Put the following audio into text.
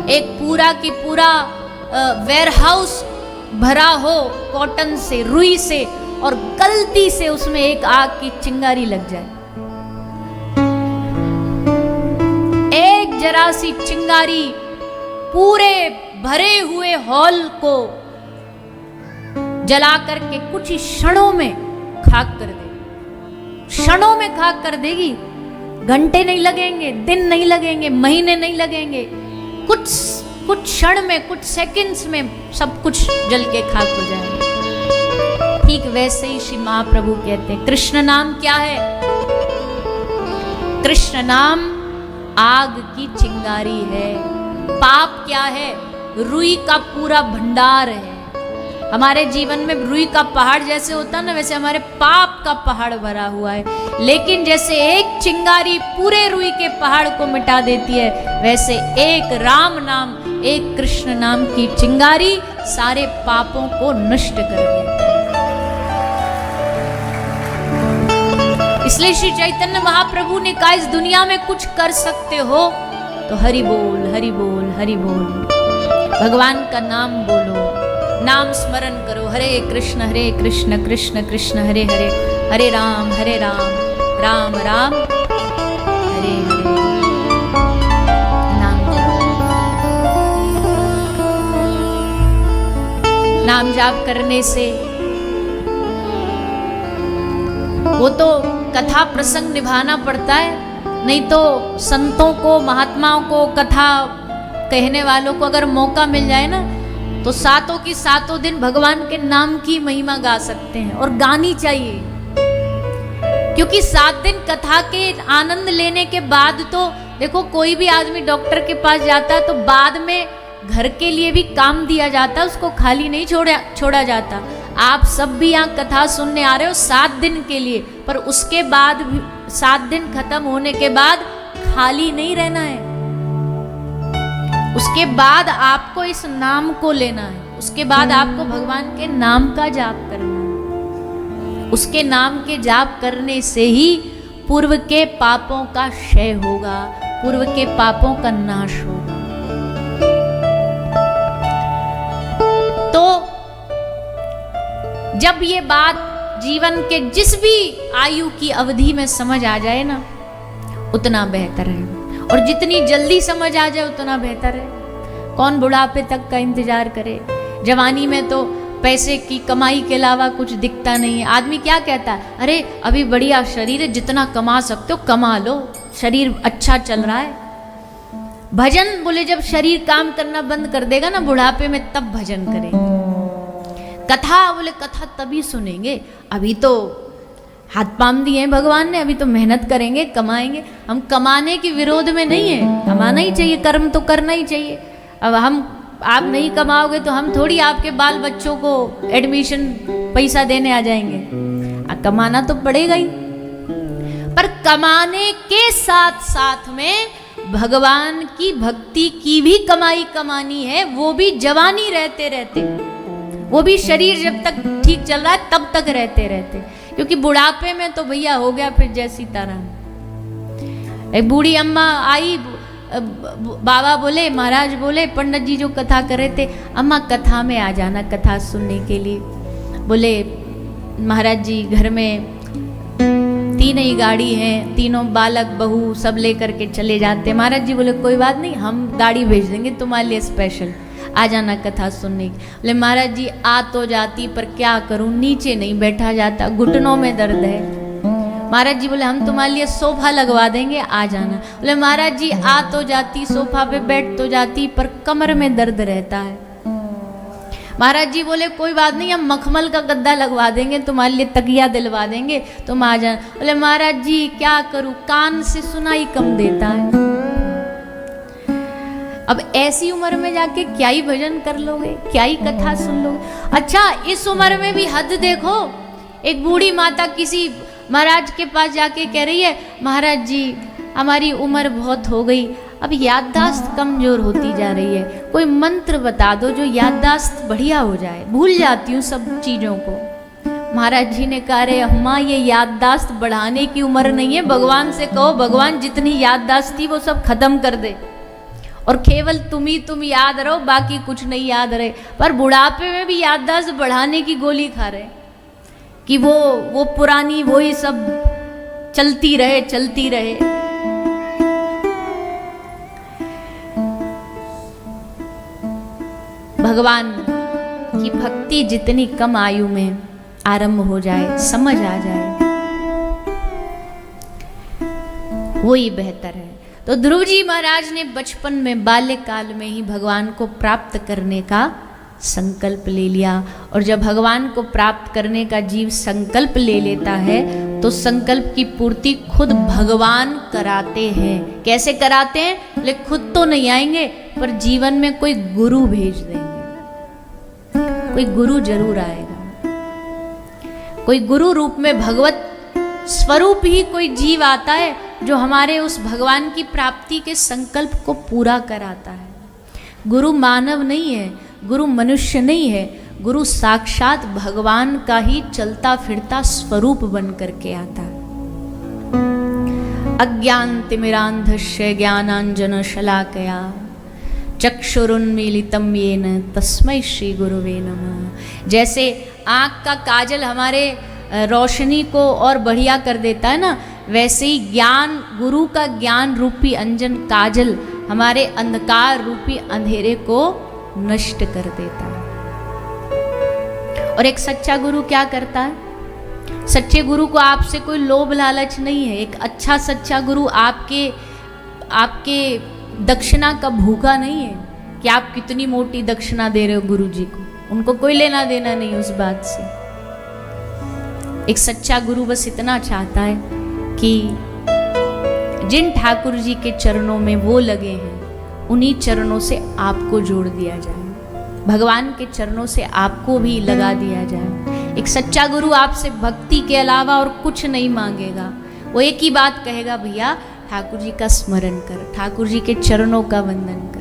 एक पूरा की पूरा वेयरहाउस भरा हो कॉटन से, रुई से, और गलती से उसमें एक आग की चिंगारी लग जाए, एक जरा सी चिंगारी पूरे भरे हुए हॉल को जला करके कुछ ही क्षणों में खाक कर देगी। क्षणों में खाक कर देगी। घंटे नहीं लगेंगे, दिन नहीं लगेंगे, महीने नहीं लगेंगे, कुछ क्षण में, कुछ सेकंड्स में सब कुछ जल के खाक हो जाएगा। ठीक वैसे ही श्री महाप्रभु कहते हैं, कृष्ण नाम क्या है? कृष्ण नाम आग की चिंगारी है। पाप क्या है? रुई का पूरा भंडार है। हमारे जीवन में रुई का पहाड़ जैसे होता है ना, वैसे हमारे पाप का पहाड़ भरा हुआ है। लेकिन जैसे एक चिंगारी पूरे रुई के पहाड़ को मिटा देती है, वैसे एक राम नाम, एक कृष्ण नाम की चिंगारी सारे पापों को नष्ट कर देती है। इसलिए श्री चैतन्य महाप्रभु ने कहा, इस दुनिया में कुछ कर सकते हो तो हरि बोल, हरि बोल, हरि बोल। भगवान का नाम बोलो, नाम स्मरण करो। हरे कृष्ण कृष्ण कृष्ण हरे हरे, हरे राम राम राम हरे हरे। नाम जाप करने से वो तो कथा प्रसंग निभाना पड़ता है, नहीं तो संतों को, महात्माओं को, कथा कहने वालों को अगर मौका मिल जाए ना, तो सातों की सातों दिन भगवान के नाम की महिमा गा सकते हैं, और गानी चाहिए। क्योंकि 7 दिन कथा के आनंद लेने के बाद तो देखो, कोई भी आदमी डॉक्टर के पास जाता है तो बाद में घर के लिए भी काम दिया जाता है, उसको खाली नहीं छोड़ा जाता। आप सब भी यहाँ कथा सुनने आ रहे हो 7 दिन के लिए, पर उसके बाद भी 7 दिन खत्म होने के बाद खाली नहीं रहना है। उसके बाद आपको इस नाम को लेना है, उसके बाद आपको भगवान के नाम का जाप करना है। उसके नाम के जाप करने से ही पूर्व के पापों का क्षय होगा, पूर्व के पापों का नाश होगा। तो जब ये बात जीवन के जिस भी आयु की अवधि में समझ आ जाए ना, उतना बेहतर है, और जितनी जल्दी समझ आ जाए उतना बेहतर है। कौन बुढ़ापे तक का इंतजार करे? जवानी में तो पैसे की कमाई के अलावा कुछ दिखता नहीं है। आदमी क्या कहता है, अरे अभी बढ़िया शरीर है, जितना कमा सकते हो कमा लो, शरीर अच्छा चल रहा है। भजन बोले जब शरीर काम करना बंद कर देगा ना बुढ़ापे में, तब भजन करेंगे। कथा बोले कथा तभी सुनेंगे, अभी तो हाथ पाम दिए हैं भगवान ने, अभी तो मेहनत करेंगे, कमाएंगे। हम कमाने के विरोध में नहीं है, कमाना ही चाहिए, कर्म तो करना ही चाहिए। अब आप नहीं कमाओगे तो हम थोड़ी आपके बाल बच्चों को एडमिशन पैसा देने आ जाएंगे। कमाना तो पड़ेगा ही, पर कमाने के साथ साथ में भगवान की भक्ति की भी कमाई कमानी है, वो भी जवानी रहते रहते, वो भी शरीर जब तक ठीक चल रहा है तब तक रहते रहते। क्योंकि बुढ़ापे में तो भैया हो गया फिर जय सीताराम। एक बूढ़ी अम्मा आई, बाबा बोले, महाराज बोले, पंडित जी जो कथा कर रहे थे, अम्मा कथा में आ जाना कथा सुनने के लिए। बोले महाराज जी घर में 3 ही गाड़ी हैं, तीनों बालक बहू सब लेकर के चले जाते। महाराज जी बोले कोई बात नहीं, हम गाड़ी भेज देंगे तुम्हारे लिए स्पेशल, आ जाना कथा सुनने। बोले महाराज जी आ तो जाती, पर क्या करूं, नीचे नहीं बैठा जाता, घुटनों में दर्द है। महाराज जी बोले हम तुम्हारे लिए सोफा लगवा देंगे, आ जाना। बोले महाराज जी आ तो जाती, सोफा पे बैठ तो जाती, पर कमर में दर्द रहता है। महाराज जी बोले कोई बात नहीं, हम मखमल का गद्दा लगवा देंगे, तुम्हारे लिए तकिया दिलवा देंगे, तुम आ जाना। बोले महाराज जी क्या करूं, कान से सुनाई कम देता है। अब ऐसी उम्र में जाके क्या ही भजन कर लोगे, क्या ही कथा सुन लोगे। अच्छा इस उम्र में भी हद देखो, एक बूढ़ी माता किसी महाराज के पास जाके कह रही है, महाराज जी हमारी उम्र बहुत हो गई, अब याददाश्त कमजोर होती जा रही है, कोई मंत्र बता दो जो याददाश्त बढ़िया हो जाए, भूल जाती हूँ सब चीज़ों को। महाराज जी ने कहा, रे अम्मा ये याददाश्त बढ़ाने की उम्र नहीं है, भगवान से कहो भगवान जितनी याददाश्त थी वो सब खत्म कर दे, और केवल तुम याद रहो, बाकी कुछ नहीं याद रहे। पर बुढ़ापे में भी याददाश्त बढ़ाने की गोली खा रहे कि वो पुरानी वही सब चलती रहे। भगवान की भक्ति जितनी कम आयु में आरंभ हो जाए, समझ आ जाए, वो ही बेहतर है। तो ध्रुव जी महाराज ने बचपन में, बाल्यकाल में ही भगवान को प्राप्त करने का संकल्प ले लिया। और जब भगवान को प्राप्त करने का जीव संकल्प ले लेता है तो संकल्प की पूर्ति खुद भगवान कराते हैं। कैसे कराते हैं? बोले खुद तो नहीं आएंगे, पर जीवन में कोई गुरु भेज देंगे। कोई गुरु जरूर आएगा, कोई गुरु रूप में भगवत स्वरूप ही कोई जीव आता है जो हमारे उस भगवान की प्राप्ति के संकल्प को पूरा कराता है। गुरु मानव नहीं है, गुरु मनुष्य नहीं है, गुरु साक्षात भगवान का ही चलता फिरता स्वरूप बन करके आता है। अज्ञानतिमिरान्धस्य ज्ञानांजन शलाकया चक्षुरुन्मीलितं येन तस्मै श्री गुरुवे नमः। जैसे आँख का काजल हमारे रोशनी को और बढ़िया कर देता है ना, वैसे ही ज्ञान, गुरु का ज्ञान रूपी अंजन काजल हमारे अंधकार रूपी अंधेरे को नष्ट कर देता है। और एक सच्चा गुरु क्या करता है? सच्चे गुरु को आपसे कोई लोभ लालच नहीं है। एक अच्छा सच्चा गुरु आपके दक्षिणा का भूखा नहीं है कि आप कितनी मोटी दक्षिणा दे रहे हो गुरु जी को। उनको कोई लेना देना नहीं उस बात से। एक सच्चा गुरु बस इतना चाहता है कि जिन ठाकुर जी के चरणों में वो लगे हैं, उन्हीं चरणों से आपको जोड़ दिया जाए, भगवान के चरणों से आपको भी लगा दिया जाए। एक सच्चा गुरु आपसे भक्ति के अलावा और कुछ नहीं मांगेगा। वो एक ही बात कहेगा, भैया ठाकुर जी का स्मरण कर, ठाकुर जी के चरणों का वंदन कर।